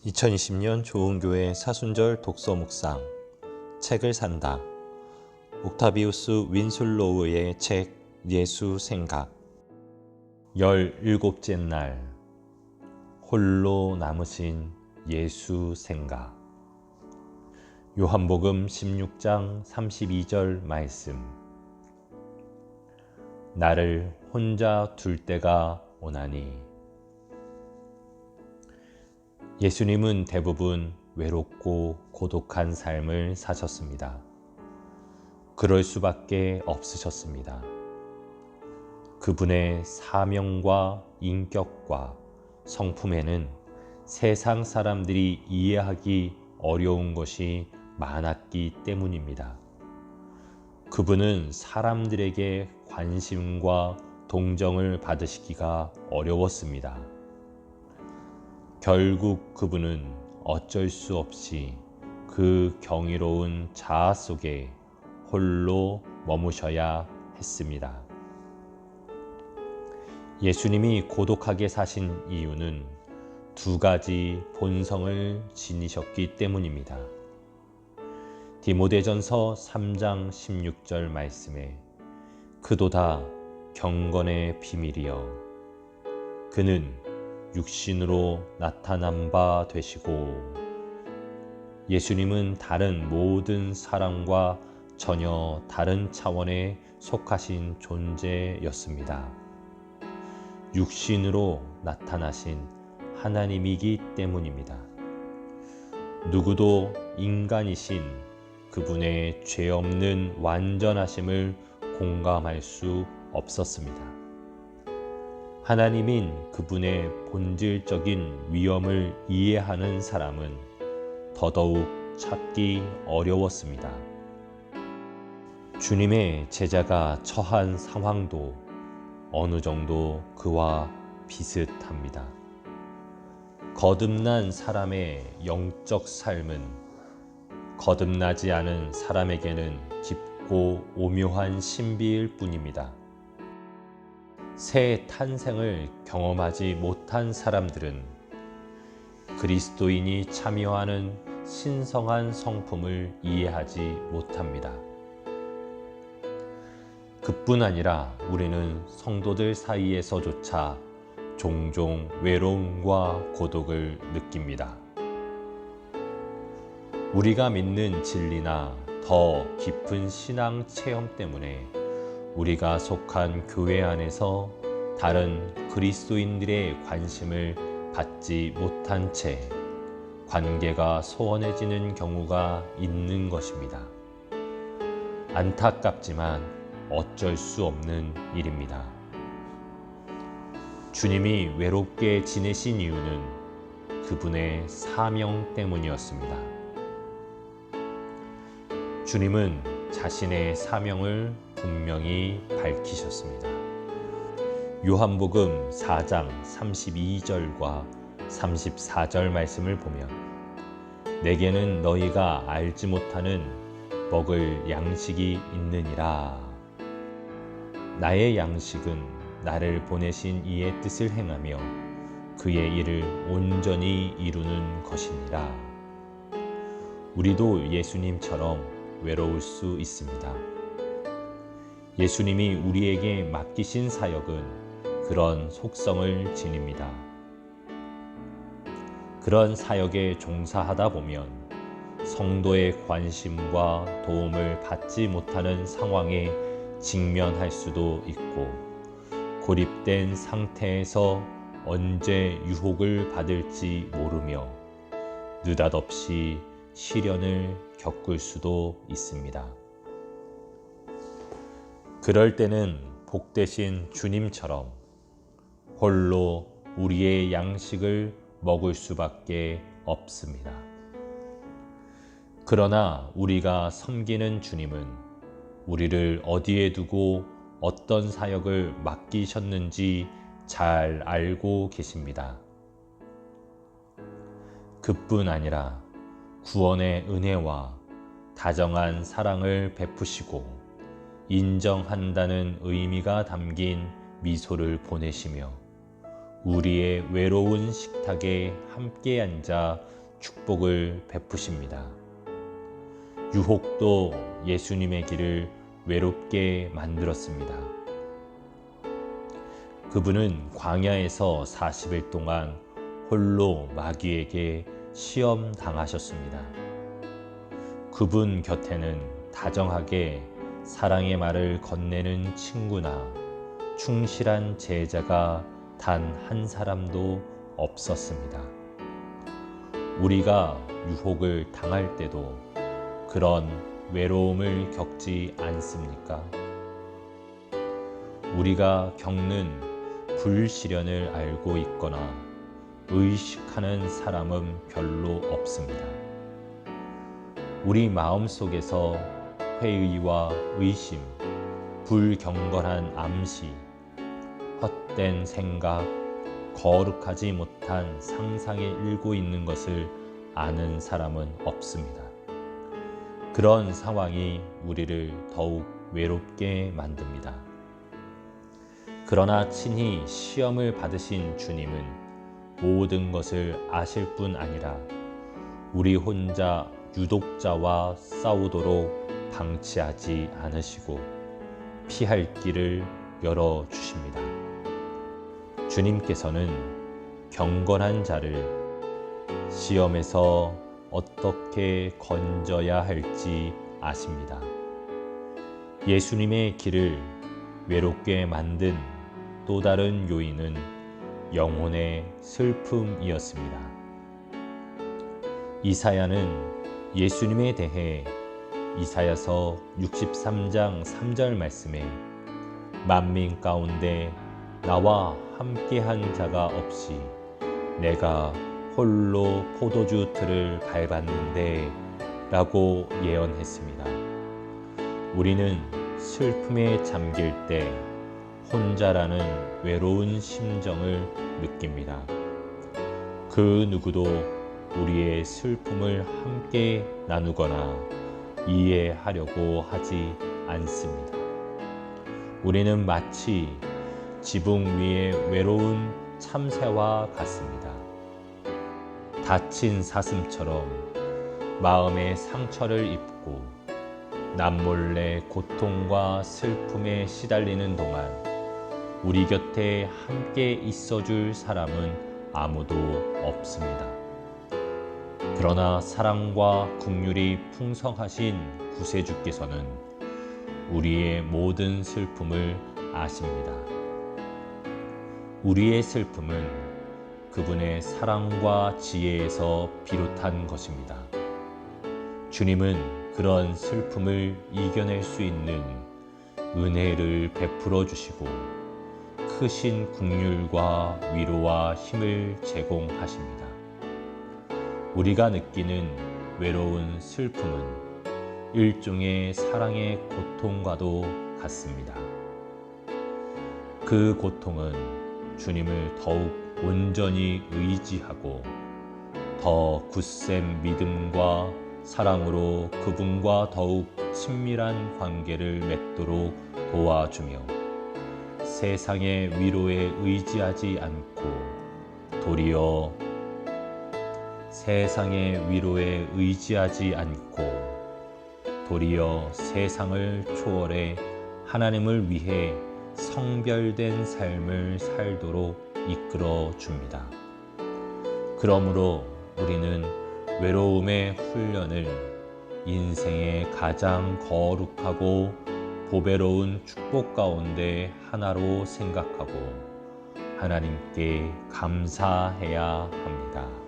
2020년 좋은교회 사순절 독서 묵상 책을 산다. 옥타비우스 윈슬로우의 책 예수 생각 17째 날 홀로 남으신 예수 생각 요한복음 16장 32절 말씀 나를 혼자 둘 때가 오나니 예수님은 대부분 외롭고 고독한 삶을 사셨습니다. 그럴 수밖에 없으셨습니다. 그분의 사명과 인격과 성품에는 세상 사람들이 이해하기 어려운 것이 많았기 때문입니다. 그분은 사람들에게 관심과 동정을 받으시기가 어려웠습니다. 결국 그분은 어쩔 수 없이 그 경이로운 자아 속에 홀로 머무셔야 했습니다. 예수님이 고독하게 사신 이유는 두 가지 본성을 지니셨기 때문입니다. 디모데전서 3장 16절 말씀에 그도다 경건의 비밀이여 그는 육신으로 나타난 바 되시고 예수님은 다른 모든 사람과 전혀 다른 차원에 속하신 존재였습니다. 육신으로 나타나신 하나님이기 때문입니다. 누구도 인간이신 그분의 죄 없는 완전하심을 공감할 수 없었습니다. 하나님인 그분의 본질적인 위엄을 이해하는 사람은 더더욱 찾기 어려웠습니다. 주님의 제자가 처한 상황도 어느 정도 그와 비슷합니다. 거듭난 사람의 영적 삶은 거듭나지 않은 사람에게는 깊고 오묘한 신비일 뿐입니다. 새 탄생을 경험하지 못한 사람들은 그리스도인이 참여하는 신성한 성품을 이해하지 못합니다. 그뿐 아니라 우리는 성도들 사이에서조차 종종 외로움과 고독을 느낍니다. 우리가 믿는 진리나 더 깊은 신앙 체험 때문에 우리가 속한 교회 안에서 다른 그리스도인들의 관심을 받지 못한 채 관계가 소원해지는 경우가 있는 것입니다. 안타깝지만 어쩔 수 없는 일입니다. 주님이 외롭게 지내신 이유는 그분의 사명 때문이었습니다. 주님은 자신의 사명을 분명히 밝히셨습니다. 요한복음 4장 32절과 34절 말씀을 보면 내게는 너희가 알지 못하는 먹을 양식이 있느니라. 나의 양식은 나를 보내신 이의 뜻을 행하며 그의 일을 온전히 이루는 것이니라. 우리도 예수님처럼 외로울 수 있습니다. 예수님이 우리에게 맡기신 사역은 그런 속성을 지닙니다. 그런 사역에 종사하다 보면 성도의 관심과 도움을 받지 못하는 상황에 직면할 수도 있고 고립된 상태에서 언제 유혹을 받을지 모르며 느닷없이 시련을 겪을 수도 있습니다. 그럴 때는 복되신 주님처럼 홀로 우리의 양식을 먹을 수밖에 없습니다. 그러나 우리가 섬기는 주님은 우리를 어디에 두고 어떤 사역을 맡기셨는지 잘 알고 계십니다. 그뿐 아니라 구원의 은혜와 다정한 사랑을 베푸시고 인정한다는 의미가 담긴 미소를 보내시며 우리의 외로운 식탁에 함께 앉아 축복을 베푸십니다. 유혹도 예수님의 길을 외롭게 만들었습니다. 그분은 광야에서 40일 동안 홀로 마귀에게 시험 당하셨습니다. 그분 곁에는 다정하게 사랑의 말을 건네는 친구나 충실한 제자가 단 한 사람도 없었습니다. 우리가 유혹을 당할 때도 그런 외로움을 겪지 않습니까? 우리가 겪는 불시련을 알고 있거나 의식하는 사람은 별로 없습니다. 우리 마음속에서 회의와 의심, 불경건한 암시, 헛된 생각, 거룩하지 못한 상상에 일고 있는 것을 아는 사람은 없습니다. 그런 상황이 우리를 더욱 외롭게 만듭니다. 그러나 친히 시험을 받으신 주님은 모든 것을 아실 뿐 아니라 우리 혼자 유독자와 싸우도록 방치하지 않으시고 피할 길을 열어주십니다. 주님께서는 경건한 자를 시험에서 어떻게 건져야 할지 아십니다. 예수님의 길을 외롭게 만든 또 다른 요인은 영혼의 슬픔이었습니다. 이사야는 예수님에 대해 이사야서 63장 3절 말씀에 만민 가운데 나와 함께한 자가 없이 내가 홀로 포도주 틀을 밟았는데 라고 예언했습니다. 우리는 슬픔에 잠길 때 혼자라는 외로운 심정을 느낍니다. 그 누구도 우리의 슬픔을 함께 나누거나 이해하려고 하지 않습니다. 우리는 마치 지붕 위의 외로운 참새와 같습니다. 다친 사슴처럼 마음의 상처를 입고 남몰래 고통과 슬픔에 시달리는 동안 우리 곁에 함께 있어줄 사람은 아무도 없습니다. 그러나 사랑과 긍휼이 풍성하신 구세주께서는 우리의 모든 슬픔을 아십니다. 우리의 슬픔은 그분의 사랑과 지혜에서 비롯한 것입니다. 주님은 그런 슬픔을 이겨낼 수 있는 은혜를 베풀어 주시고 크신 긍휼과 위로와 힘을 제공하십니다. 우리가 느끼는 외로운 슬픔은 일종의 사랑의 고통과도 같습니다. 그 고통은 주님을 더욱 온전히 의지하고 더 굳센 믿음과 사랑으로 그분과 더욱 친밀한 관계를 맺도록 도와주며 세상의 위로에 의지하지 않고 도리어 세상을 초월해 하나님을 위해 성별된 삶을 살도록 이끌어 줍니다. 그러므로 우리는 외로움의 훈련을 인생의 가장 거룩하고 보배로운 축복 가운데 하나로 생각하고 하나님께 감사해야 합니다.